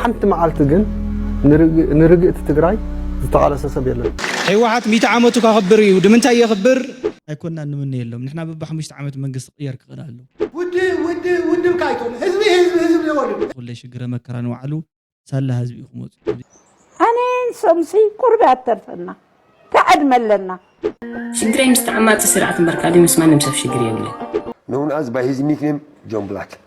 حنت معلت جن نرجع تتجراي تتعالى سبب يلا حيوات 100 عامته كخبر ودمنتاي يخبر أيكوننا نمني لهم نحن بحمشت عامة منقص غير كقدالو ودي بكايتون حزبي يولد كل شيء جرى مكران وعلو سال حزبي خمود أنا سمسي قربات ترفنا تعد ملنا شجري مستعمات سرعة مركالي مسمى نمسف شجري ولا نون از باهيز ميكنم جون بلاك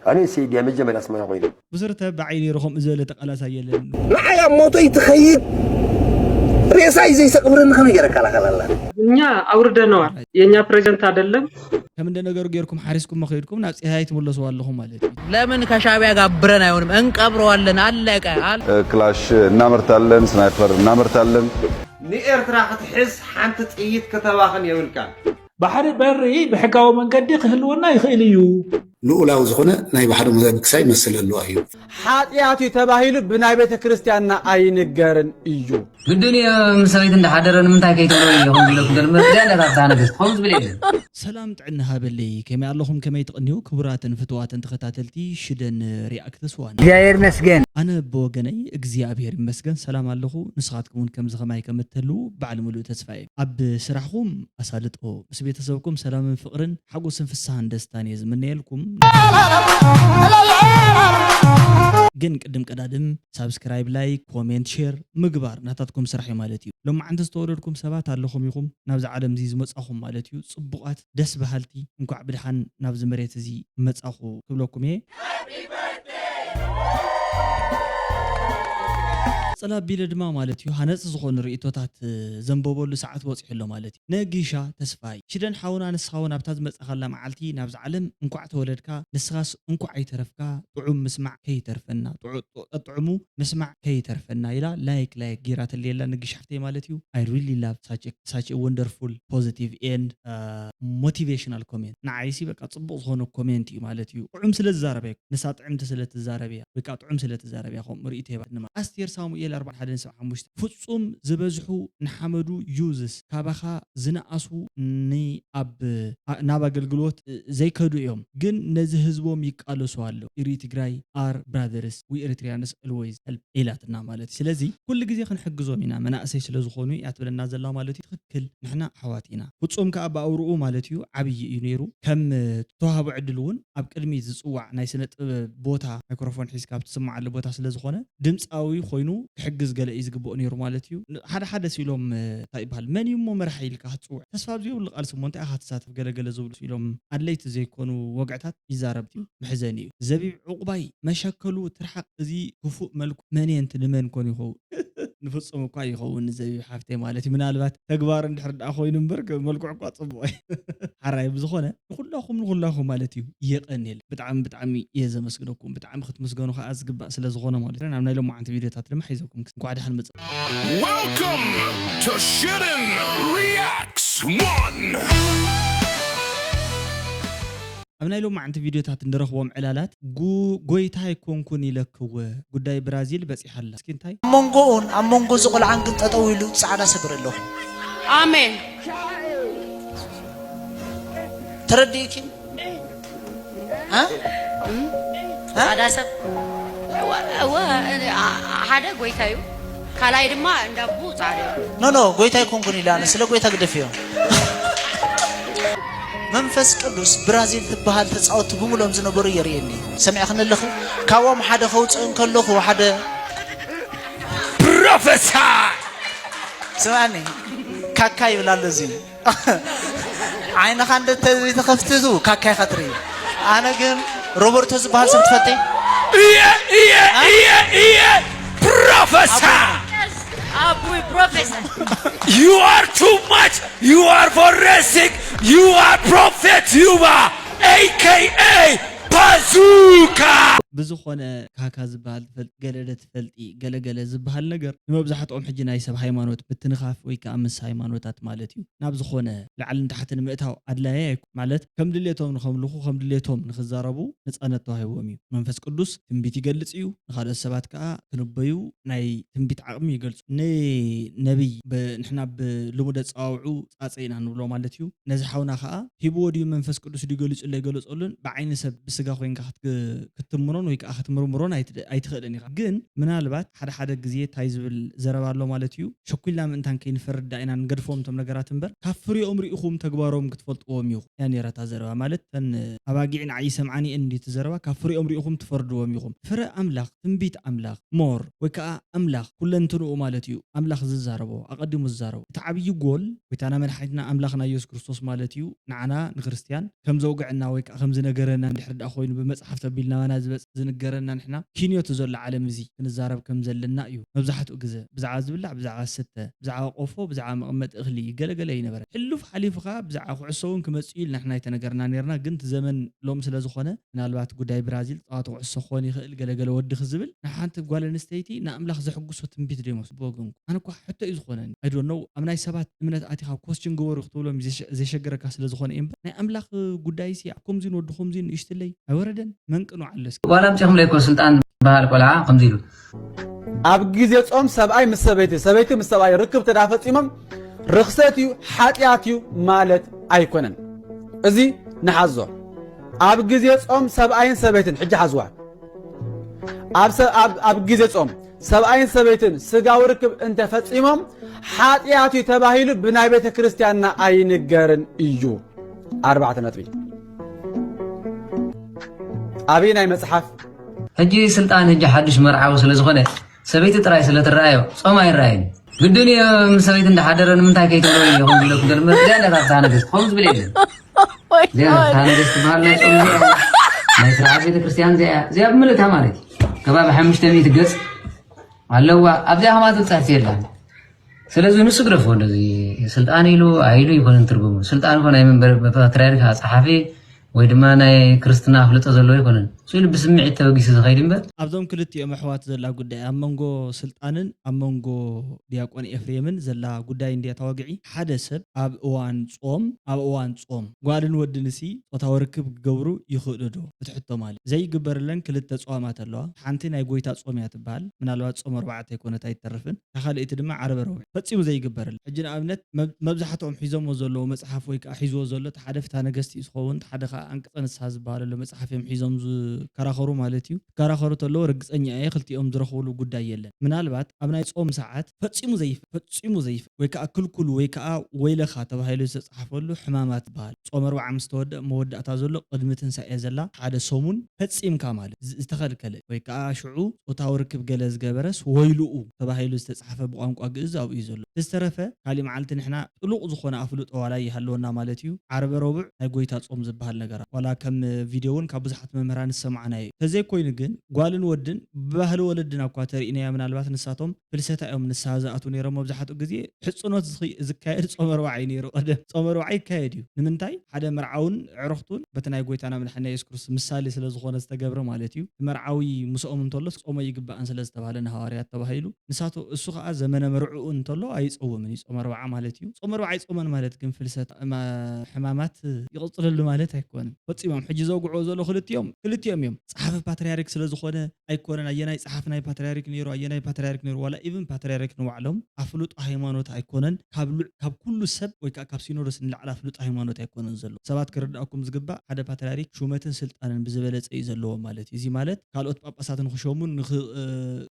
أنا سيدي أمجد من أسماء غيره بصرتها بعيني رقم إزالة قلا سيلن معايا موتي تخيل ريساي زي سقبرن خم يرك على الله نيا أوردنوا ينيا بريزنت أدلهم كم عندنا غيركم حارسكم ما خيركم ناس هاي تمول سوالهم مالتي لا من كشابيا قبرنا يونم انقبروالن علق كلاش نامرتالن سنايبر نامرتالن نيرترا خطحس حنت تقيت كتباخن يولكان بحر بري بحكاو من قد يخلونا يخيليو لولاو زخونه ناي بحر مزبكساي مسل له ايو حاطياتي تباهيل بناي بيت كريستياننا اينغرن ايو الدنيا مسويت عند حدرن من تاكيت لو يهم لك دل مزيان تاعنا بس خمس بليل سلام تعنا هابلي كما اللهم كما يتقنيو كبرات فتوات تختاتلتي شدن رياكت سوان እግዚአብሔር መስገን انا بوغني እግዚአብሔር مسገን سلام አለኹ ንስኻትኩም ከም ዝኸማይ ከመተሉ ባዓል ሙሉ ተስፋይ ኣብ ስራሕኩም ኣሳልጦ ምስ ቤተሰብኩም ሰላምን ፍቅርን ሓጎስን ፍሳህን ደስታን የዝምነየልኩም ግን ቅድም ቀዳድም ሳብስክራይብ ላይክ ኮሜንት ሼር ምግባር ናታትኩም ስራሕ ማለት እዩ ሎም ዓንተ ዝተወለድኩም ሰባት ኣለኹም ኢኹም ናብዚ ዓለም እዚ ዝመጻኹም ማለት እዩ ጽቡቃት ደስ በሃልቲ እንኳዕ ብድሓን ናብዚ መሬት እዚ መጻኹ ክብለኩም እየ صلا بيلدما مالتيو هنص زخون رئيتوتات زنبوبولو ساعات وصيحلو مالتي نغيشا تسفاي شدن حاونا نسخاونا بتاز مصخلا معالتي نابز عالم انكو تولدكا نسخاس انكو عيترفكا طعم مسمع كي ترفنا طعمو مسمع كي ترفنا يلا لايك غيرات الليلا نغيشحتي مالتيو I really love such a wonderful positive and motivational comment نعيسي بقى صبق زخونو كومنت مالتيو طعم سلازاربيك نسا طعمت سلازاربيا بقى طعم سلازاربيا خو مريتي بقى استير سامو 415 ፍጹም ዝበዝሑ ንሓመዱ ዩዝስ ካባኻ ዝነኣሱ ናብ ኣገልግሎት ዘይከዱ እዮም ግን ነዚ ህዝቦም ይቃለሱ ኣለው ኢሪትግራይ አር ብራዘርስ ዊ ኤሪትሪያንስ always help ኢላትና ማለት ስለዚ ኩሉ ግዜ ክንሕግዞም ኢና መናእሰይ ስለዝኾኑ ያትብለና ዘላ ማለት ትክክል ንሕና ሓዋቲና ፍጹም ከኣባ ኣውርኡ ማለት እዩ ዓብይ እዩ ነይሩ ከም ተዋሃቡ ዕድልውን ኣብ ቅድሚ ዝጽዋዕ ናይ ስነ ጥበብ ቦታ ማይክሮፎን ሒዝካ ትስማዓሉ ቦታ ስለዝኾነ ድምፃዊ ኮይኑ كحجز قال يزقبو نير مالتيو حدا سيلوم تايبال من يمو مرح يلك هتصوع تسفاب زيو اللي قال سمونت اخذ ساتف قال زول سيلوم عليت زي يكونوا وقعتات يزاربتيو محزنيو زبيب عقباي مشكلو ترحق زي كفوق ملك ماني انت لمن كون يخو نفصم كاي يخون زبيب حافتي مالتي منالبات تكبار ندحر اخوي نمبرك ملكو عقا صبوي حراي بزخونه كلكم مالتيو يقنيل بتعم يزمسكنكم بتعم ختمسكنو خا ازغبا سلازخونه مالتي انا لهم عند فيديوهات لما حيزكم نقعد حنمص Welcome to Shidden Reacts 1 أبناء لهم عند فيديوهات ندرخوهم علالات جويتاي كونكون يلكو قداي برازيل بس يحل سكنتاي أمونغو زقل عنك تطويلو سعادة سبر له آمين ترديكي ها سعادة سب هذا جويتايو كلاي دما ندبو صاري نو جويتاي كونكون يلانا سلا جويتا قدفيو منفس قدوس برازيل تبهال تصاوت بملوم زنبر يريني سمعخنا لخ كاوم حدا خوصن كلخ وحدا بروفيسور سمعني كاكاي يبلال زين عين خاند تخفتزو كاكاي خطري انا كن روبرتو زبال سبتفتي بروفيسور Abu Professor. You are too much. You are forensic. You are prophet. You are AKA Bazooka. ብዝኾነ ካካ ዝበሃል ትፈልጥ ገለለ ትፈልጢ ገለገለ ዝበሃል ነገር ንመብዛሕትኦም ሕጂ ናይ ሰብ ሃይማኖት ብትንኻፍ ወይ ከዓ ምስ ሃይማኖታት ማለት እዩ ናብ ዝኾነ ላዕልን ታሕትን ምእታው ኣድላየ ኣይኮ ማለት ከም ድሌቶም ንኸምልኹ ከም ድሌቶም ንኽዛረቡ ነፃነት ተዋሂቦም እዩ መንፈስ ቅዱስ ትንቢት ይገልጽ እዩ ንኻልኦት ሰባት ከዓ ክንበዩ ናይ ትንቢት ዓቕሚ ይገልጹ ነቢይ ንሕና ብልሙደ ፀዋውዑ ፃፀይና ንብሎ ማለት እዩ ነዚ ሓውና ከዓ ሂብዎ ድዩ መንፈስ ቅዱስ ዲገሊጹ ለይገለጸሉን ብዓይኒ ሰብ ብስጋ ኮይንካ ክትምኖን ወይ ከዓ ክትምርምሮን ኣይትኽእልን ኢኻ ግን ምናልባት ሓደ ግዜ ታይ ዝብል ዘረባሎ ማለት እዩ ሸኩልና ምእንታን ከይንፈርዳ ኢና ንገድፎም ቶም ነገራት እምበር ካብ ፍሬኦም ርኢኹም ተግባሮም ክትፈልጥዎም ኢኹም ያ ነይረታ ዘረባ ማለት ተን ኣባጊዕን ዓይ ሰምዓኒ እንዲት ዘረባ ካብ ፍሬኦም ርኢኹም ትፈርድዎም ኢኹም ፍረ ኣምላኽ ትንቢት ኣምላኽ ሞር ወይ ከዓ ኣምላኽ ኩለንትንኡ ማለት እዩ ኣምላኽ ዝዛረቦ ኣቐዲሙ ዝዛረቦ እቲ ዓብዪ ጎል ወይታና መድሓኒትና ኣምላኽና ኢየሱስ ክርስቶስ ማለት እዩ ንዓና ንክርስቲያን ከም ዘውግዕና ወይ ከዓ ከም ዝነገረና እንድሕር ዳ ኮይኑ ብመፅሓፍ ተቢልናና ዝንገረና ንሕና ኪንዮት ዘሎ ዓለም እዚ ክንዛረብ ከም ዘለና እዩ መብዛሕትኡ ግዜ ብዛዕባ ዝብላዕ ብዛዕባ ስተ ብዛዕባ ቆፎ ብዛዕባ መቐመጢ እኽሊ ገለገለ ይነበረ ሕሉፍ ሓሊፉኻ ብዛዕባ ኩዕሶ እውን ክመፅኡ ኢልና ንሕና የተነገርና ነርና ግን እቲ ዘመን ሎም ስለ ዝኾነ ምናልባት ጉዳይ ብራዚል ፀዋታ ኩዕሶ ክኾን ይኽእል ገለገለ ወዲ ክዝብል ንሓንቲ ጓል ኣንስተይቲ ንኣምላኽ ዘሕጉሶ ትንቢት ዶ ይመስሉ ብወገንኩ ኣነ እኳ ሕቶ እዩ ዝኾነኒ ኣይዶኖው ኣብ ናይ ሰባት እምነት ኣቲኻ ኮስችን ገበሩ ክትብሎም ዘይሸገረካ ስለ ዝኾነ እየ እምበር ናይ ኣምላኽ ጉዳይ ሲ ከምዚ ንወዲ ከምዚ ንእሽትለይ ኣይወረደን መንቅኑ ዓለስ ዋላ ምፅኹም ለይኮ ስልጣን ባህል ቆልዓ ከምዚ ኢሉ ኣብ ግዜ ጾም ሰብኣይ ምስ ሰበይቲ ምስ ሰብኣይ ርክብ ተዳፈፂሞም ርክሰት እዩ ሓጢኣት እዩ ማለት ኣይኮነን እዚ ንሓዞ ኣብ ግዜ ጾም ሰብኣይን ሰበይትን ሕጂ ሓዝዋ ኣብ ግዜ ጾም ሰብኣይን ሰበይትን ስጋዊ ርክብ እንተፈፂሞም ሓጢኣት እዩ ተባሂሉ ብናይ ቤተ ክርስቲያንና ኣይንገርን እዩ 4 ነጥቢ ኣብይ ናይ መጽሓፍ ሕጂ ስልጣን ሕጂ ሓድሽ መርዓዊ ስለ ዝኾነ ሰበይቲ ጥራይ ስለ ትረኣዮ ጾም ኣይረኣይን ግድን ሰበይቲ እንዳሓደረ ንምንታይ ከይትብሎ ይኹን ዝለኩም ደልመ ዚያነታት ታነገስት ከምዚ ብል የለን ዚያነት ታነገስት በሃል ናይ ጾም ናይ ስርዓት ቤተ ክርስቲያን እዚኣ ብምልእታ ማለት እዩ ከባቢ 500 ገጽ ኣለዋ ኣብዚኣ ከማት ፅሕፍ የለን ስለዚ ንሱ ግረፎ እንደዚ ስልጣን ኢሉ ኣይሉ ይኮነን ትርጉሙ ስልጣን ኮነ መንበር ፓትርያርክ ጸሓፊ ወይ ድማ ናይ ክርስትና ፍልጦ ዘሎ ይኮነን ስለ ብስምዒት ተበጊስ ዝኸይድ እምበር ኣብዞም ክልቲኦም ኣሕዋት ዘላ ጉዳይ ኣብ መንጎ ስልጣንን ኣብ መንጎ ዲያቆን ኤፍሬምን ዘላ ጉዳይ እንድያ ተዋግዒ ሓደ ሰብ ኣብ እዋን ጾም ጓልን ወድንሲ ጾታዊ ርክብ ክገብሩ ይኽእሉ ዶ ብትሕቶ ማለት ዘይግበርለን ክልተ ጾማት ኣለዋ ሓንቲ ናይ ጎይታ ጾም እያ ትበሃል ምናልባት ጾም 4 ይኮነት ኣይተርፍን ካልእቲ ድማ ዓረብ ረቡዕ ፈፂሙ ዘይግበርለን ሕጂ ንኣብነት መብዛሕትኦም ሒዞሞ ዘለዎ መጽሓፍ ወይ ከዓ ሒዝዎ ዘሎ ሓደ ፍታ ነገስቲ ዝኸውን ሓደ አንቀጸ ንስሓ ዝበሃለሉ መጽሓፍ እዮም ሒዞም ከራኸሩ ማለት እዩ ከራኸሩ ተሎ ርግፀኛ እየ ክልቲኦም ዝረኽብሉ ጉዳይ የለን ምናልባት ኣብ ናይ ጾም ሰዓት ፈፂሙ ዘይፍ ወይ ከዓ ክልኩሉ ወይ ከዓ ወይለኻ ተባሂሉ ዝተጻሕፈሉ ሕማማት ይበሃል ጾም 4 ምስ ተወድእ መወዳእታ ዘሎ ቅድሚ ትንሳኤ ዘላ ሓደ ሰሙን ፈፂምካ ማለት ዝተኸልከለ ወይ ከዓ ሽዑ ጾታዊ ርክብ ገለ ዝገበረስ ወይልኡ ተባሂሉ ዝተጻሕፈ ብቋንቋ ግዕዝ ኣብኡ እዩ ዘሎ ዝተረፈ ካሊእ መዓልቲ ንሕና ጥሉቕ ዝኾነ ኣፍልጦ ዋላ ይሃለወና ማለት እዩ ዓርበ ረቡዕ ናይ ጎይታ ጾም ዝበሃል ነገር ዋላ ከም ቪድዮውን ካብ ብዙሓት መምህራን ሰማዕና እዩ ተዘይ ኮይኑ ግን ጓልን ወድን ብባህሊ ወለድና እኳ ተሪእናያ ምናልባት ንሳቶም ፍልሰታ እዮም ንስሓ ዝኣትው ነይሮም መብዛሕትኡ ግዜ ሕፅኖት ዝካየድ ጾም 4 ነይሩ ቀደም ጾም 4 ይካየድ እዩ ንምንታይ ሓደ መርዓውን ዕረኽቱን በቲ ናይ ጎይታና መድሓኒና ኢየሱስ ክርስቶስ ምሳሌ ስለ ዝኾነ ዝተገብረ ማለት እዩ መርዓዊ ምስኦም እንተሎ ጾመ ይግባእን ስለ ዝተባሃለ ንሃዋርያት ተባሂሉ ንሳቶ እሱ ከዓ ዘመነ መርዑኡ እንተሎ ኣይፀውምን እዩ ጾም 4 ማለት እዩ ጾም 4 ይጾመን ማለት ግን ፍልሰት ሕማማት ይቕፅለሉ ማለት ኣይኮነን ፈፂሞም ሕጂ ዘውግዑ ዘሎ ክልቲኦም እዮም ጸሓፊ ፓትርያርክ ስለ ዝኾነ ኣይኮነን ኣየናይ ጸሓፊ ናይ ፓትርያርክ ነይሩ ኣየናይ ፓትርያርክ ነይሩ ዋላ ኢቭን ፓትርያርክ ንባዕሎም ኣፍሉጥ ሃይማኖት ኣይኮነን ካብ ኩሉ ሰብ ወይ ከዓ ካብ ሲኖዶስ ንላዕሊ ኣፍሉጥ ሃይማኖት ኣይኮነን ዘሎ ሰባት ክርዳእኩም ዝግባእ ሓደ ፓትርያርክ ሹመትን ስልጣንን ብዝበለፀ እዩ ዘለዎ ማለት እዩ እዚ ማለት ካልኦት ጳጳሳትን ክሾሙን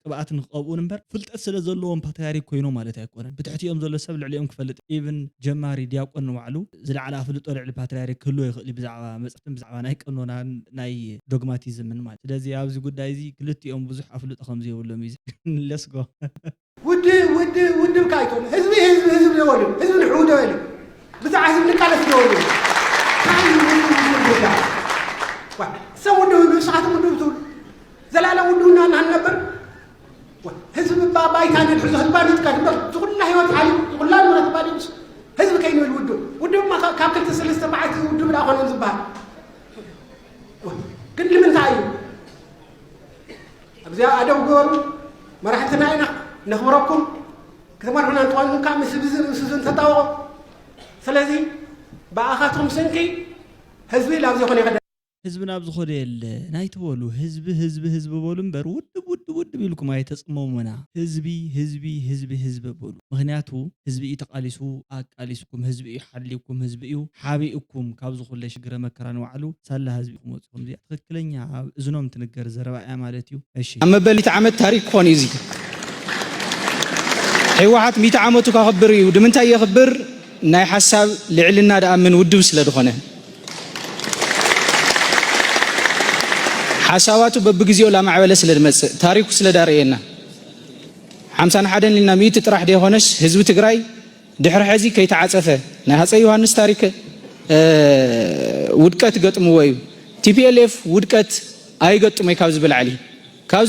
ቅብኣትን ክቐብኡን እምበር ፍልጠት ስለ ዘለዎም ፓትርያርክ ኮይኑ ማለት ኣይኮነን ብትሕቲኦም ዘሎ ሰብ ልዕሊኦም ክፈልጥ ኢቭን ጀማሪ ዲያቆን ንባዕሉ ዝለዓለ ኣፍልጦ ልዕሊ ፓትርያርክ ክህልዎ ይኽእል ብዛዕባ መፅሕፍትን ብዛዕባ ናይ ቀኖና ናይ ዶግማቲዝምን ማለት ስለዚ ኣብዚ ጉዳይ እዚ ክልቲኦም ብዙሕ ኣፍልጦ ከምዚ የብሎም እዩ ለስጎ ውድብ ካይቶን ህዝቢ ይወሉ ህዝቢ ንሕውዶ ይሉ ብዛዕባ ህዝቢ ንቃለስ ይወሉ ሰብ ውድብ ሰዓት ውድብ ትብል ዘላለም ውድብና ናንነበር ህዝቢ ባይታ ንሕዞ ህዝባ ንትካል ዝኩላ ህይወት ሓሊፍ ዝኩላ ንብረት ባዲምስ ህዝቢ ከይንብል ውድብ ማ ካብ 2-3 መዓልቲ ውድብ ዳ ኮነ ዝበሃል ግን ንምንታይ እዩ እዚኣ ኣደው ገበሩ መራሕትና ኢና ነኽብረኩም ከተማርሑና እንትኾኑ ካብ ምስብዝን ተጣወቑ ስለዚ ብኣኻትኩም ስንቂ ህዝቢ ናብ ዝኾነ ይኸደ ህዝቢ ናብ ዝኾነ የለ ናይ ትበሉ ህዝቢ በሉ እምበር ውድብ ኢልኩም ኣይተፅመሙና ህዝቢ በሉ ምክንያቱ ህዝቢ እዩ ተቃሊሱ ኣቃሊስኩም ህዝቢ እዩ ሓሊኩም ህዝቢ እዩ ሓቢእኩም ካብ ዝኾለ ሽግረ መከራ ንባዕሉ ሳላ ህዝቢ ኢኹም ወፂኹም እዚኣ ትክክለኛ እዝኖም ትንገር ዘረባ እያ ማለት እዩ እሺ ኣብ መበሊት ዓመት ታሪክ ክኾን እዩ እዚ ሕወሓት 100 ዓመቱ ከኽብር እዩ ንምንታይ የኽብር ናይ ሓሳብ ልዕልና ደኣምን ውድብ ስለ ዝኾነ ሓሳባቱ በብግዚኡ ላማዕበለ ስለ ድመፅእ ታሪኩ ስለ ዳርየና 51 ኢልና 100 ጥራሕ ደይኮነስ ህዝቢ ትግራይ ድሕሪ ሕዚ ከይተዓፀፈ ናይ ሃፀይ ዮሃንስ ታሪክ ውድቀት ገጥምዎ እዩ ቲፒኤልኤፍ ውድቀት ኣይገጥመይ ካብ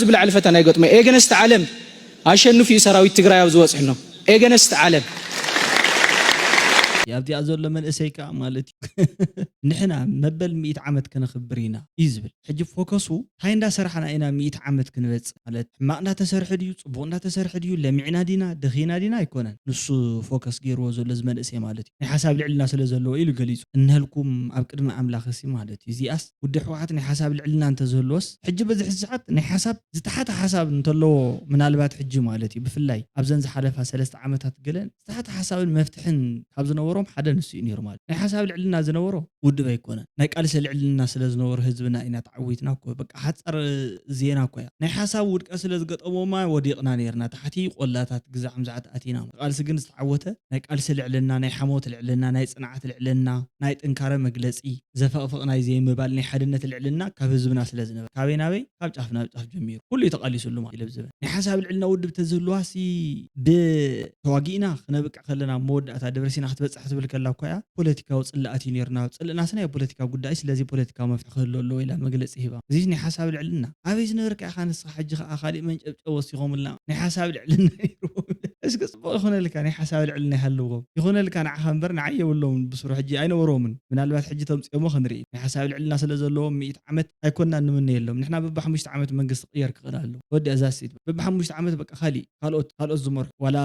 ዝብላዕሊ ፈተና ኣይገጥመይ ኤገነስቲ ዓለም ኣሸንፍ እዩ ሰራዊት ትግራይ ኣብ ዝወፅሕኖ ኤገነስቲ ዓለም ኣብዚኣ ዘሎ መንእሰይ ከዓ ማለት ንሕና መበል 100 ዓመት ከነኽብር ኢና እዩ ዝብል ሕጂ ፎከሱ እንታይ እንዳሰርሐና ኢና 100 ዓመት ክንበፅእ ማለት ሕማቕ እንዳተሰርሐ ድዩ ፅቡቕ እንዳተሰርሐ ድዩ ለሚዕና ዲና ደኺና ዲና ኣይኮነን ንሱ ፎከስ ገይርዎ ዘሎ ዝመንእሰይ ማለት እዩ ናይ ሓሳብ ልዕልና ስለ ዘለዎ ኢሉ ገሊፁ እንህልኩም ኣብ ቅድሚ ኣምላኽ ሲ ማለት እዩ እዚኣስ ውዲ ሕወሓት ናይ ሓሳብ ልዕልና እንተዘህልዎስ ሕጂ በዚ ሰዓት ናይ ሓሳብ ዝተሓተ ሓሳብ እንተለዎ ምናልባት ሕጂ ማለት እዩ ብፍላይ ኣብዘን ዝሓለፋ 3 ዓመታት ገለን ዝተሓተ ሓሳብን መፍትሕን ካብ ዝነበሮም ሓደ ንሱ እዩ ነይሩ ማለት ናይ ሓሳብ ልዕልና ዝነበሮ ውድብ ኣይኮነን ናይ ቃልሲ ልዕልና ስለ ዝነበሮ ህዝብና ኢና ተዓዊትና እኮ በቃ ሓፀር ዜና እኮ እያ ናይ ሓሳብ ውድቀት ስለ ዝገጠሞማ ወዲቕና ነርና ታሕቲ ቆላታት ግዛዕ ምዛዓት ኣቲና ቃልሲ ግን ዝተዓወተ ናይ ቃልሲ ልዕልና ናይ ሓሞት ልዕልና ናይ ፅንዓት ልዕልና ናይ ጥንካረ መግለፂ ዘፈቕፍቕ ናይ ዘይምባል ናይ ሓድነት ልዕልና ካብ ህዝብና ስለ ዝነበረ ካበይ ናበይ ካብ ጫፍ ናብ ጫፍ ጀሚሩ ኩሉ ተቃሊሱሉ ማለት እዩ ዝብል ናይ ሓሳብ ልዕልና ውድብ ተዝህልዋሲ ብተዋጊእና ክነብቅዕ ከለና መወዳእታ ደብረሲና ክትበፅሕ ትብል ከላ እኳ እያ ፖለቲካዊ ፅላእት እዩ ነርና ፅልእናስና ናይ ፖለቲካ ጉዳይ ስለዚ ፖለቲካዊ መፍትሒ ክህሉ ኣለዎ ኢላ መግለፂ ሂባ እዚ ናይ ሓሳብ ልዕልና ኣበይ ዝነበርካ ኢኻ ንስኻ ሕጂ ከዓ ካሊእ መንጨብጨብ ወሲኾምልና ናይ ሓሳብ ልዕልና እስኪ ፅቡቅ ይኹነልካ ናይ ሓሳብ ልዕልና ይሃልዎም ይኹነልካ ንዓኻ እምበር ንዓይ የብሎምን ብስሩ ሕጂ ኣይነበሮምን ምናልባት ሕጂ ተምፅኦሞ ክንርኢ ናይ ሓሳብ ልዕልና ስለ ዘለዎም 100 ዓመት ኣይኮንና ንምነ የሎም ንሕና በብ 5 ዓመት መንግስቲ ቅየር ክኽእል ኣሎ ወዲ እዛሲት በብ 5 ዓመት በቃ ካልኦት ዝመርሑ ዋላ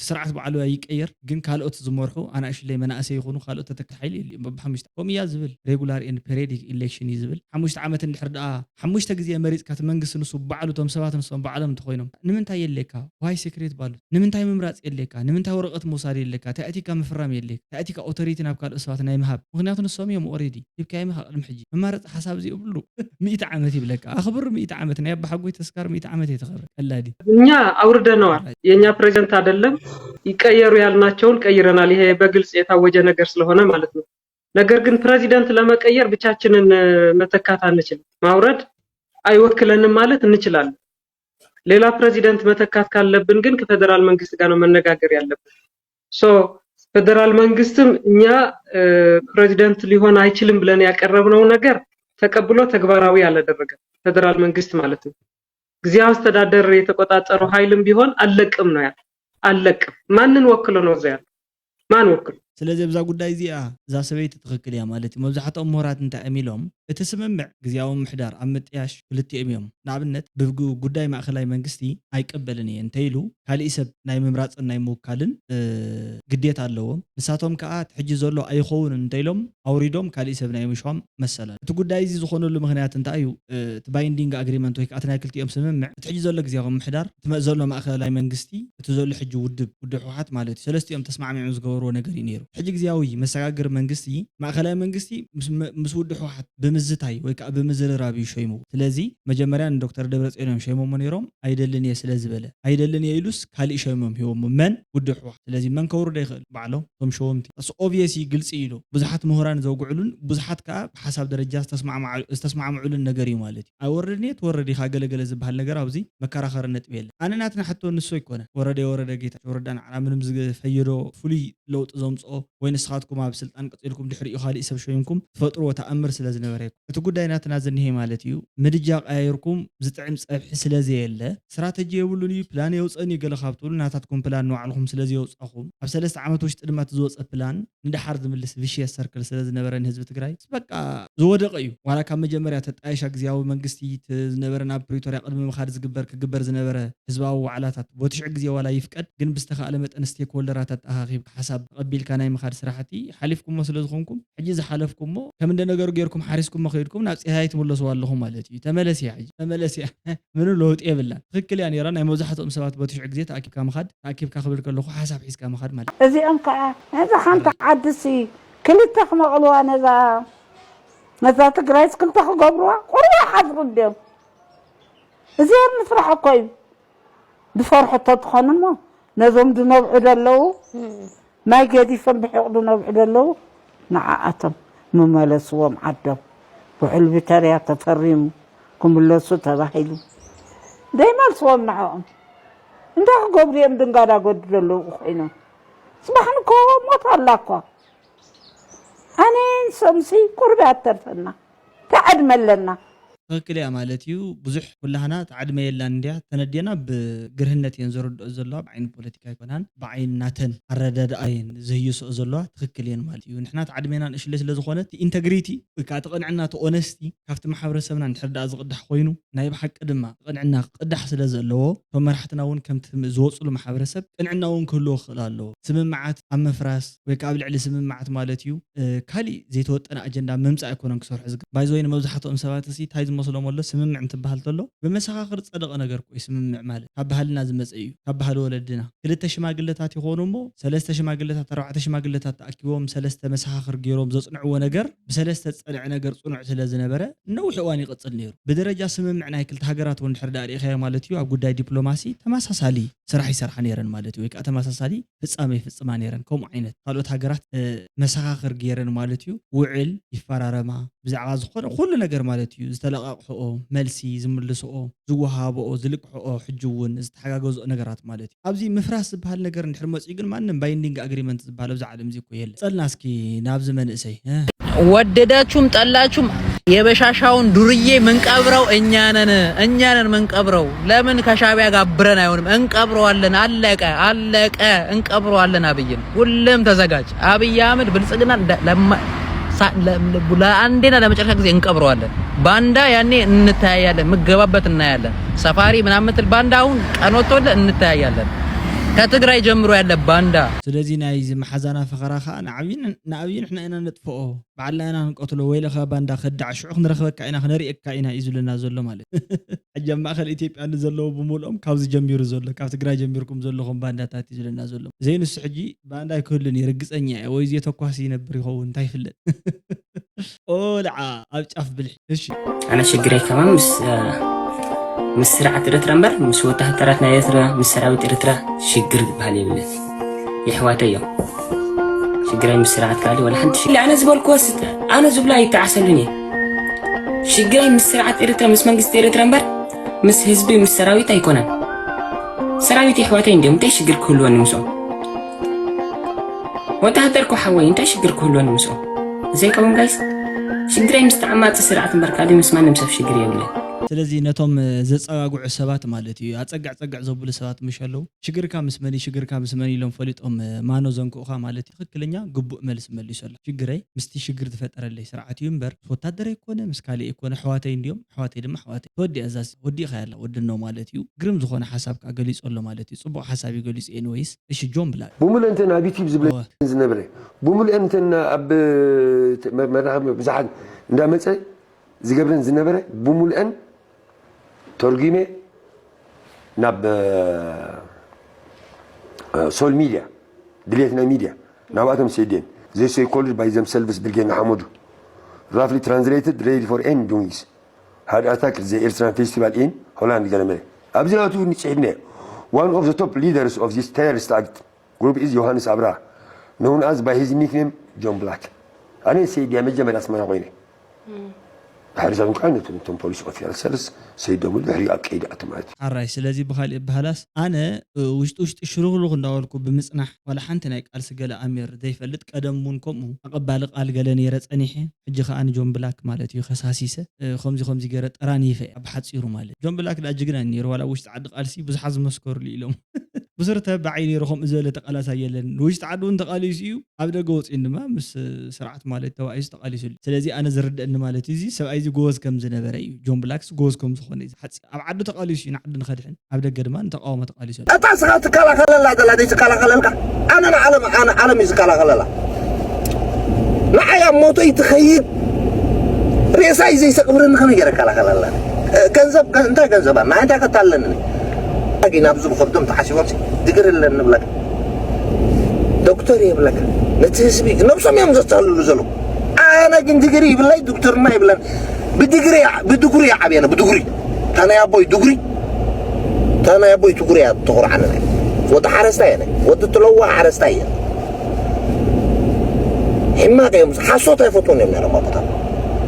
ስርዓት ባዕሉ ይቀየር ግን ካልኦት ዝመርሑ ኣናእሽተይ መናእሰይ ይኹኑ ካልኦት ተተኪ ሓይሊ የለን በብ 5 ከምያ ዝብል ሬጉላር ኤንድ ፔሪዮዲክ ኢሌክሽን እዩ ዝብል 5 ዓመት እንድሕር ደኣ 5 ግዜ መሪፅካ መንግስቲ ንሱ ባዕሉ ቶም ሰባት ንሶም ባዕሎም እንተኮይኖም ንምንታይ የለካ ዋይ ሴክሬት ባሉ ንምንታይ ምምራፅ የለካ ንምንታይ ወረቐት ምውሳድ የለካ ታእቲካ ምፍራም የለካ ታእቲካ ኦቶሪቲ ናብ ካልኦት ሰባት ናይ ምሃብ ምክንያቱ ንሶም እዮም ኦሬዲ ቲብካይ ምሃ ቅድሚ ሕጂ መማረፂ ሓሳብ እዚ ይብሉ 100 ዓመት ይብለካ ኣኽብር 100 ዓመት ናይ አባሓጎይ ተስካር 100 ዓመት የተኸብር ቀላዲ እኛ አውርደነዋል የኛ ፕሬዝዳንት አይደለም ይቀየሩ ያልናቸውን ቀይረናል ይሄ በግልጽ የታወጀ ነገር ስለሆነ ማለት ነው ነገር ግን ፕሬዝዳንት ለመቀየር ብቻችንን መተካት አንችልም ማውረድ አይወክለንም ማለት እንችላለን ሌላ ፕሬዝዳንት መተካት ካለብን ግን ከፌደራል መንግስት ጋር ነው መነጋገር ያለብን ሶ ፌደራል መንግስትም እኛ ፕሬዝዳንት ሊሆን አይችልም ብለን ያቀረብነው ነገር ተቀብሎ ተግባራዊ ያላደረገ ፌደራል መንግስት ማለት ነው ግዚያው አስተዳደር የተቆጣጠሩ ኃይልም ቢሆን አለቅም ነው ያለው አለቅም ማንን ወክሎ ነው ዚያ ማን ወክሎ ስለዚህ በዛ ጉዳይ እዚኣ እዛ ሰበይቲ ትክክል እያ ማለት እዩ መብዛሕትኦም ምሁራት እንታይ እሚሎም እቲ ስምምዕ ግዝያዊ ምሕዳር ኣብ ምጥያሽ ክልቲኦም እዮም ንኣብነት ብጉዳይ ማእኸላይ መንግስቲ ኣይቀበልን እየ እንተይሉ ካልእ ሰብ ናይ ምምራፅን ናይ ምውካልን ግዴታ ኣለዎም ንሳቶም ከዓ ትሕጂ ዘሎ ኣይኸውን እንተይሎም ኣውሪዶም ካልእ ሰብ ናይ ምሾም መሰለ እቲ ጉዳይ እዚ ዝኾነሉ ምክንያት እንታይ እዩ እቲ ባይንዲንግ ኣግሪመንት ወይ ከዓ ናይ ክልቲኦም ስምምዕ ትሕጂ ዘሎ ግዝያዊ ምሕዳር እቲ ዘሎ ማእኸላይ መንግስቲ እቲ ዘሎ ሕጂ ውድብ ሕወሓት ማለት እዩ ሰለስቲኦም ተስማዕሚዑ ዝገበርዎ ነገር እዩ ነይሩ ሕጂ ግዝያዊ መሰጋገር መንግስቲ ማእኸላይ መንግስቲ ምስ ውድብ ሕወሓት ብምዝታይ ወይ ከዓ ብምዝርራብ ይሾይሙ ስለዚ መጀመርያ ዶክተር ደብረጽዮን ሾይሞም ነይሮም አይደልን ስለ ዝበለ አይደልን ኢሉስ ካልእ ሾይሞም ሂቦም መን ውድብ ሕወሓት ስለዚ መን ከውርዶ ይኽእል ባዕሎም ቶም ሾምቲ እሱ ኦብቪየስሊ ግልጽ ኢሉ ብዙሓት ምሁራን ዘውግዑሉን ብዙሓት ከዓ ብሓሳብ ደረጃ ዝተስማዕምዑሉን ነገር እዩ ማለት እዩ ኣይወረድን ተወረዲ ካገለገለ ዝበሃል ነገር ኣብዚ መከራኸሪ ነጥብ የለን ኣነ ናትና ሕቶ ንሱ ይኮነ ወረደ ጌታ ወረዳ ንዓና ምንም ዝፈይዶ ፍሉይ ለውጥ ዘምፅኦ ወይ ንስኻትኩም ኣብ ስልጣን ቀጽልኩም ድሕሪኡ ካልእ ሰብ ሸይምኩም ትፈጥርዎ ተኣምር ስለ ዝነበረኩም እቲ ጉዳይ ናትና ዝኒሄ ማለት እዩ ምድጃ ቀያይርኩም ዝጥዕም ፀብሒ ስለዚ የለ ስትራቴጂ የብሉን እዩ ፕላን የውፀን ይገለ ካብትሉ ናታትኩም ፕላን ንባዕልኩም ስለዚ የውፃኹም ኣብ 3 ዓመት ውሽጢ ድማ ዝወፀ ፕላን ንድሓር ዝምልስ ቪሽየስ ሰርክል ስለ ዝነበረ ንህዝቢ ትግራይ በቃ ዝወደቀ እዩ ዋላ ካብ መጀመርያ ተጣይሻ ግዝያዊ መንግስቲ ዝነበረ ናብ ፕሪቶሪያ ቅድሚ ምኻድ ክግበር ዝነበረ ህዝባዊ ዋዕላታት ቦትሽዕ ግዜ ዋላ ይፍቀድ ግን ብዝተኻእለ መጠን ስቴክ ሆልደራታት ኣኻኺብካ ሓሳብ ተቐቢልካ ናይ ምኻድ ስራሕቲ ሓሊፍኩሞ ስለ ዝኾንኩም ሕጂ ዝሓለፍኩሞ ከም እንደ ነገሩ ጌርኩም ሓሪስኩም መኸይድኩም ናብ ፀሃይ ትመለሱ ኣለኹም ማለት እዩ ተመለስ ያ ሕጂ ተመለስ ያ ምኑ ለውጥ የብላ ትክክል ያ ነራ ናይ መብዛሕትኦም ሰባት ቦትሽዕ ግዜ ተኣኪብካ ምኻድ ተኣኪብካ ክብል ከለኹ ሓሳብ ሒዝካ ምኻድ ማለት እዚኦም ከዓ ነዛ ሓንቲ ዓዲሲ ክልተ ክመቕልዋ ነዛ ትግራይስ ክልተ ክገብርዋ ቁርባ ሓዝሩ ድዮም እዚኦም ምስራሕ እኮ እዩ ብፈርሕቶ ትኾኑ እሞ ነዞም ድነብዑ ደለዉ ማይ ገዲፎም ብሕቕዱ ነብዑ ደለዉ ንዓኣቶም ምመለስዎም ዓዶም ውዕል ቪተርያ ተፈሪሙ ክምለሱ ተባሂሉ ደይመልስዎም ንዕኦም እንታይ ክገብሩ እዮም ድንጋዳጎዱ ደለዉ ኮይኖም ስባሕንኮ ሞት ኣላ እኳ ኣነ ሰምሲ ቁርቢ ኣተርፈና ተዓድመለና ትክክል እያ ማለት እዩ ብዙሕ ኩላህና ተዓድመ የላን እንድያ ተነድየና ብግርህነት እየን ዘረድኦ ዘለዋ ብዓይኒ ፖለቲካ ይኮናን ብዓይኒ ናተን ኣረዳድኣየን ዝህይስኦ ዘለዋ ትክክል እየን ማለት እዩ ንሕና ተዓድሜና ንእሽለ ስለ ዝኾነ ኢንተግሪቲ ወይ ከዓ ተቐንዕና ኦነስቲ ካብቲ ማሕበረሰብና እንድሕር ዳኣ ዝቕዳሕ ኮይኑ ናይ ብሓቂ ድማ ተቐንዕና ክቅዳሕ ስለ ዘለዎ እቶም መራሕትና እውን ከምቲ ዝወፅሉ ማሕበረሰብ ቅንዕና እውን ክህልዎ ክኽእል ኣለዎ ስምምዓት ኣብ መፍራስ ወይ ከዓ ኣብ ልዕሊ ስምምዓት ማለት እዩ ካሊእ ዘይተወጠነ ኣጀንዳ ምምፃእ ኣይኮነን ክሰርሑ ባይዘወይ ንመብዛሕትኦም ሰባት እዚ እንታይ ዝመስሎም ኣሎ ስምምዕ እንትበሃል ተሎ ብመሰኻኽር ፀደቐ ነገር ኮይ ስምምዕ ማለት ካብ ባህልና ዝመፀ እዩ ካብ ባህሊ ወለድና ክልተ ሽማግለታት ይኾኑ እሞ 3 ሽማግለታት 4 ሽማግለታት ተኣኪቦም 3 መሰኻኽር ገይሮም ዘፅንዕዎ ነገር ብ3 ፀንዕ ነገር ፅኑዕ ስለ ዝነበረ ነዊሕ እዋን ይቕፅል ነይሩ ብደረጃ ስምምዕ ናይ ክልተ ሃገራት እውን ድሕር ዳኣ ሪኢኻዮ ማለት እዩ ኣብ ጉዳይ ዲፕሎማሲ ተመሳሳሊ ስራሕ ይሰርሓ ነይረን ማለት እዩ ወይ ከዓ ተመሳሳሊ ፍፃመ ይፍፅማ ነይረን ከምኡ ዓይነት ካልኦት ሃገራት መሰኻኽር ገይረን ማለት እዩ ውዕል ይፈራረማ ብዛዕባ ዝኾነ ኩሉ ነገር ማለት እዩ ዝተለቃቅሕኦ መልሲ ዝምልስኦ ዝወሃብኦ ዝልቅሕኦ ሕጂ እውን ዝተሓጋገዝኦ ነገራት ማለት እዩ ኣብዚ ምፍራስ ዝበሃል ነገር እንድሕር መፅኡ ግን ማንም ባይንዲንግ ኣግሪመንት ዝበሃል ኣብዚ ዓለም እዚ እኮ የለ ፀልና እስኪ ናብዚ መንእሰይ ወደዳችሁም ጠላችሁም የበሻሻውን ዱርዬ ምንቀብረው እኛ ነን ምንቀብረው ለምን ከሻቢያ ጋር አብረን አይሆንም እንቀብረዋለን አለቀ እንቀብረዋለን አብይን ሁሉም ተዘጋጅ አብይ አህመድ ብልጽግና ለአንዴና ለመጨረሻ ጊዜ እንቀብረዋለን ባንዳ ያኔ እንታያያለን ምገባበት እናያለን ሰፋሪ ምናምን ምትል ባንዳ አሁን ቀኖቶለ እንታያያለን ከትግራይ ጀምሮ ያለ ባንዳ ስለዚህ ናይ ዝመሓዛና ፈኸራኻ ንዓብይን እሕና ኢና ነጥፍኦ ባዕልና ኢና ንቀትሎ ወይ ለኸ ባንዳ ክዳዕ ሽዑ ክንረኽበካ ኢና ክነሪእካ ኢና እዩ ዝብለና ዘሎ ማለት ሕጂ ኣብ ማእኸል ኢትዮጵያ ንዘለዎ ብምልኦም ካብዚ ጀሚሩ ዘሎ ካብ ትግራይ ጀሚርኩም ዘለኹም ባንዳታት እዩ ዝብለና ዘሎ ዘይንሱ ሕጂ ባንዳ ይክህልን ይርግፀኛ ወይ ዘተኳሲ ይነብር ይኸውን እንታይ ይፍለጥ ኦልዓ ኣብ ጫፍ ብልሒ እሺ ኣነ ሽግረይ ከማ ምስ ስርዓት ኤርትራ እምበር ምስ ወታደራት ናይ ኤርትራ ምስ ሰራዊት ኤርትራ ሽግር ዝበሃል የብለት ይሕዋተይ እዮም ሽግረይ ምስ ስርዓት ካሊ ወላ ሓንቲ ሽግር ኣነ ዝበልክዎ ኣነ ዝብላ ይተዓሰሉን እየ ሽግረይ ምስ ስርዓት ኤርትራ ምስ መንግስቲ ኤርትራ እምበር ምስ ህዝቢ ምስ ሰራዊት ኣይኮነን ሰራዊት ይሕዋተይ እንዲኦም እንታይ ሽግር ክህልወኒ ምስኦም ወታደር ኮ ሓወይ እንታይ ሽግር ክህልወኒ ምስኦም ዘይከውን ጋይስ ሽግረይ ምስ ተዓማፂ ስርዓት እምበር ካሊ ምስ ማንም ሰብ ሽግር የብለን ስለዚ ነቶም ዘፀጋጉዑ ሰባት ማለት እዩ ኣፀጋዕ ዘብሉ ሰባት ምሽ ኣለው ሽግርካ ምስ መኒ ኢሎም ፈሊጦም ማኖ ዘንክኡኻ ማለት እዩ ትክክለኛ ግቡእ መልስ መሊሱ ኣሎ ሽግረይ ምስቲ ሽግር ዝፈጠረለይ ስርዓት እዩ እምበር ወታደር ይኮነ ምስ ካሊእ ይኮነ ኣሕዋተይ እንዲኦም ኣሕዋተይ ድማ ኣሕዋተይ ተወዲአ እዛስ ወዲእኻ ያላ ወድኖ ማለት እዩ ግርም ዝኾነ ሓሳብ ከዓ ገሊፁ ኣሎ ማለት እዩ ፅቡቅ ሓሳብ እዩ ገሊፁ እየ ንወይስ እሺ ጆን ብላ ብሙሉእ እንተን ኣብ ዩቲብ ዝብለ ዝነበረ ብሙሉእ እንተን ኣብ መራኸቢ ብዙሓት እንዳመፀ ዝገብረን ዝነበረ ብሙሉእን ترجمة ناب سول ميديا دليتنا ميديا نواتهم سيدين they say called by themselves بالجنة حمودو roughly translated ready for end doings had attacked the Eritrean festival in Holland Germany أبزلاتو نتشهدنا one of the top leaders of this terrorist act group is Johannes Abra known as by his nickname John Black أنا سيدي أمجد من أسماء غيره حرزان كان انتم بوليس اوفيسال سلس سيدمو دحري اكيد اتمات حراي سلازي بخال بهلاس انا وشت شروغلو እንዳወልኩ ብምጽናሕ ولا حنت ናይ ቃልስ ገለ አሚር ዘይፈልጥ ቀደሙንኩም አቀባል ቃል ገለ ነይረ ጸኒሕ ሕጂ ከአን ጆን ብላክ ማለት እዩ ከሳሲሰ ከምዚ ገረ ጠራኒ ይፈ ኣብ ሓጺሩ ማለት ጆን ብላክ ዳጅግና ነይሩ ولا ውሽጥ ዓዲ ቃልሲ ብዙሓት ዝመስከሩሉ ኢሎም بصرت بعيني رقم إزالة تقلاسا يلن ويش تعدون تقاليس يو أبدا جوز إنما مس سرعة مالت توائز تقاليس سلازي أنا زرد إن مالتي زي سو أيزي جوز كم زنا بريء جون بلاكس جوز كم سخونيز حتى أبعد تقاليس ينعد نخدحن أبدا قدمان تقاوم تقاليس أتاسع تكلا خللا ده لا دي تكلا خللا أنا عالم يتكلا خللا معايا موتو يتخيل ريساي زي سقبرن خم يجرا كلا خللا كنزب أنت كنزب ما أنت كتالني أجي نابزو بخدم تحاسبهم دقر اللي نبلك دكتور يبلك نتحسبي نفسهم يوم زتالو زلو أنا جن دقري بالله دكتور ما يبلن بدقري عبي أنا بدقري أنا يا بوي دقري أنا يا بوي دقري تغر عننا وده حرستاينه وده تلوه حرستاينه إما كيوم حصوت يفوتون يوم نرى ما بطل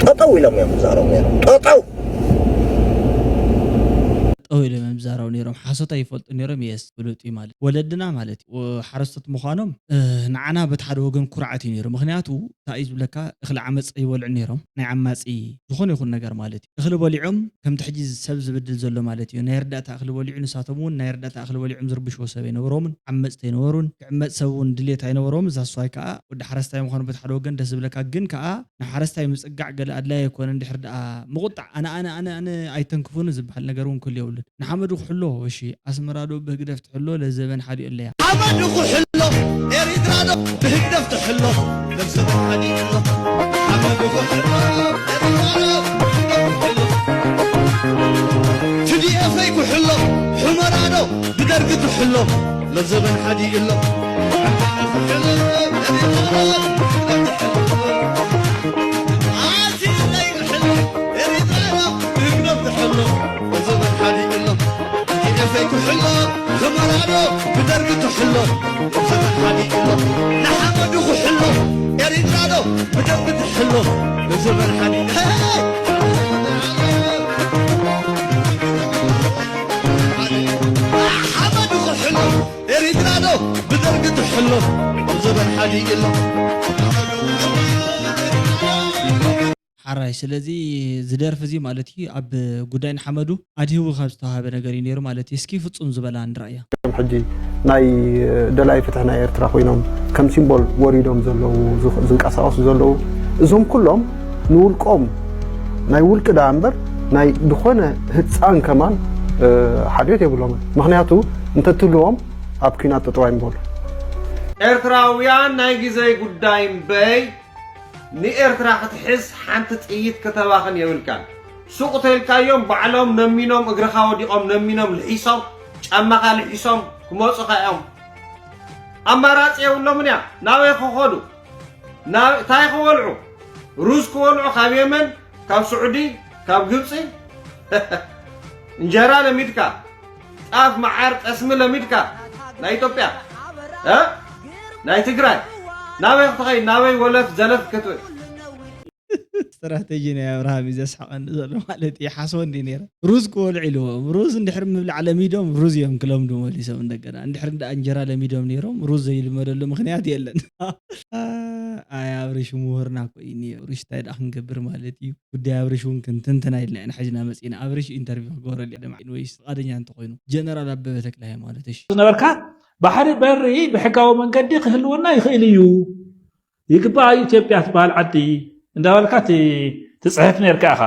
تطوي لهم يوم زارهم نرى تطو أو إلى مبزارة ونيرم حاسة يفلت نيرم يس بلوتي مالت ولدنا مالتي وحرصت مخانم نعنا بتحدوجن كرعتي نيرم مخنياتو تايز بلكا إخلع عمص أي ولع نيرم نعمص أي زخون يكون نجار مالتي إخلع ولعم كم تحجز سبز بدل زلوا مالتي ونيردات أخلع ولعن ساتمون نيردات أخلع ولعم زربش وسبين ورومن عمص تينورون عمص سوون دليت هين وروم زا صايكا ود حرصتي مخانم بتحدوجن دس بلكا جن كا نحرصتي مسقع قل أدلا يكون عندي حرد مقطع أنا أيتنكفون زبحل نجارون كل يوم نحمد حلو وشي أسمرادو بهقدفت حلو للزبن حالي اللي حمد حلو إريدرادو بهقدفت حلو للزبن حالي الله حمد حلو تدي أفيك حلو حمرادو بدرقت حلو للزبن حالي الله حلو خمرانو بدرجته حلو زمن حالي إله نحمده حلو يريد رادو بدرجته حلو زمن حالي حمده حلو يريد رادو بدرجته حلو زمن حالي إله حراي سلازي زدار فزي مالتي أب قدين حمدو أديه وخابستها بنجاري نيرو مالتي سكي فتصون زبالان رأيه حجي ناي دلاي فتحنا إيرترا خوينهم كم سيمبول وريدهم زلوا زنك أساس زلوا زهم كلهم نقول قوم ناي ول كده أمبر ناي دخانة هتسان كمان حديث يقولون مخنياتو أنت تلوهم أبكينا تطوعين بول إيرتراويان ناي جزاي قدين باي نيرترا حتحس حنت تقيت كتباخن يولكان سوق تلك يوم بعلم نمينهم اغرخا وديقهم نمينهم الحساب ጫማኻ ልሒሶም ክመፁ ኸኦም ኣማራፂ የብሎም እያ ናበይ ክኸዱ እንታይ ክበልዑ ሩዝ ክበልዑ ካብ የመን ካብ ስዑዲ ካብ ግብፂ እንጀራ ለሚድካ ጣፍ መዓር ጠስሚ ለሚድካ ናይ ኢትዮጵያ ናይ ትግራይ ናበይ ክትኸይድ ናበይ ወለፍ ዘለፍ ክትብል استراتيجي يا ابراهيم اذا سحقن زلو مالتي حاسون دي نيره روز كول علوهم روز اندحر مبلع لميدهم روز يوم كلهم دو وليسو እንደገና اندحر እንደ እንጀራ ለሚዶም ነይሮም ሩዝ ዘይልመደሉ ምክንያት የለን አይ አብሪሽ ምሁርና ኮይኒ አብሪሽ ታይዳ ክንገብር ማለት እዩ ጉዳይ አብሪሽውን ክንተንተና ይልና ሓጅና መጽና አብሪሽ ኢንተርቪው ገወረል ያደማ ወይስ ቃደኛ እንተ ኮይኑ ጀነራል አበበ ተክላይ ማለት እሺ ነበርካ ባሕሪ በሪ ብሕጋዊ መንገዲ ክህልውና ይኽእል እዩ ይግባእ ኢትዮጵያ ትባል ዓዲ እንዳልካት ትጽሕፍ ነርካ ኣኻ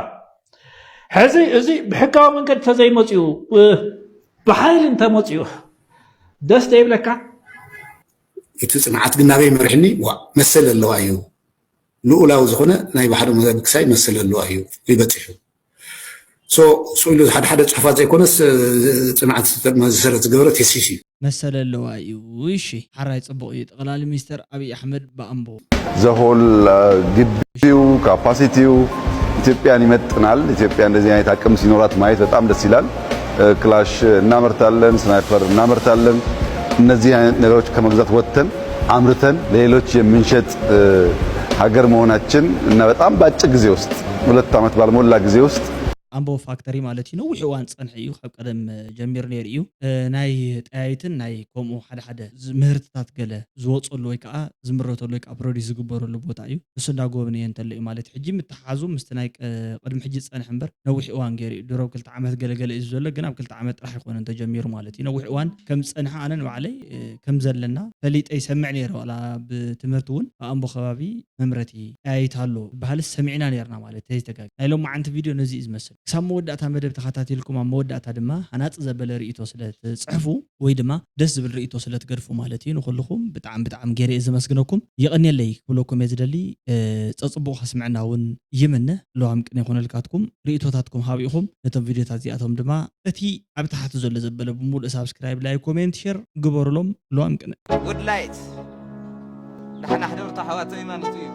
ሕዚ እዚ ብሕጋዊ መንገዲ ተዘይመፅኡ ብሓይሊ እንተመፅኡ ደስ ይብለካ እቲ ጽንዓት ግን ናበይ መሪሕኒ መሰል ኣለዋ እዩ ልኡላዊ ዝኾነ ናይ ባሕሪ መዘብክሳይ መሰል ኣለዋ እዩ ይበፅሑ ስኢሉ ሓደ ሓደ ፅሑፋት ዘይኮነስ ጽንዓት መሰረት ዝገበረ ቴሲስ እዩ መሰል ኣለዋ እዩ እሺ ሓራይ ፅቡቅ እዩ ጠቅላሊ ሚኒስተር አብይ አሕመድ በአምቦ ዘሆል ግቢው ካፓሲቲው ኢትዮጵያን ይመጥናል። ኢትዮጵያ እንደዚህ አይነት አቅም ሲኖራት ማየት በጣም ደስ ይላል። ክላሽ እናመርታለን፣ ስናይፐር እናመርታለን። እነዚህ አይነት ነገሮች ከመግዛት ወጥተን አምርተን ለሌሎች የምንሸጥ ሀገር መሆናችን እና በጣም በአጭር ጊዜ ውስጥ 2 ዓመት ባልሞላ ጊዜ ውስጥ ኣምቦ ፋክተሪ ማለት እዩ ነዊሕ እዋን ፀንሐ እዩ ካብ ቀደም ጀሚሩ ነይሩ እዩ ናይ ጠያይትን ናይ ከምኡ ሓደ ሓደ ምህርትታት ገለ ዝወፀሉ ወይ ከዓ ዝምረተሉ ወይ ከዓ ፕሮዲስ ዝግበረሉ ቦታ እዩ ንሱ እንዳጎብነየ እንተሎ እዩ ማለት ሕጂ ምትሓዙ ምስቲ ናይ ቅድሚ ሕጂ ፀንሐ እምበር ነዊሕ እዋን ገይሩ እዩ ድሮ 2 ዓመት ገለገለ እዩ ዘሎ ግን ኣብ 2 ዓመት ጥራሕ ይኮነ ተጀሚሩ ማለት እዩ ነዊሕ እዋን ከም ፀንሐ ኣነ ንባዕለይ ከም ዘለና ፈሊጠ ይሰምዕ ነይረ ዋላ ብትምህርቲ እውን ኣምቦ ከባቢ መምረቲ ጠያይት ኣሎ ባህልስ ሰሚዕና ነርና ማለት ተይተጋግ ናይ ሎም ዓንቲ ቪድዮ ነዚ ዝመስል ክሳብ መወዳእታ መደብ ተኸታተልኩም ኣብ መወዳእታ ድማ ሃናፅ ዘበለ ርእቶ ስለትፅሕፉ ወይ ድማ ደስ ዝብል ርእቶ ስለትገድፉ ማለት እዩ ንኩልኩም ብጣዕሚ ገይረ ዘመስግነኩም ይቕንየለይ ክብለኩም እየ ዝደሊ ፀፅቡቕ ከስምዕና እውን ይምነ ለዋም ቅን ይኹነልካትኩም ርእቶታትኩም ሃቢኢኹም ነቶም ቪድዮታት እዚኣቶም ድማ እቲ ኣብ ታሕቲ ዘሎ ዘበለ ብሙሉእ ሳብስክራይብ ላይ ኮሜንት ሼር ግበሩሎም ለዋም ቅን ጉድ ላይት ንሕና ሕድርታ ሓዋተይ ማለት እዩ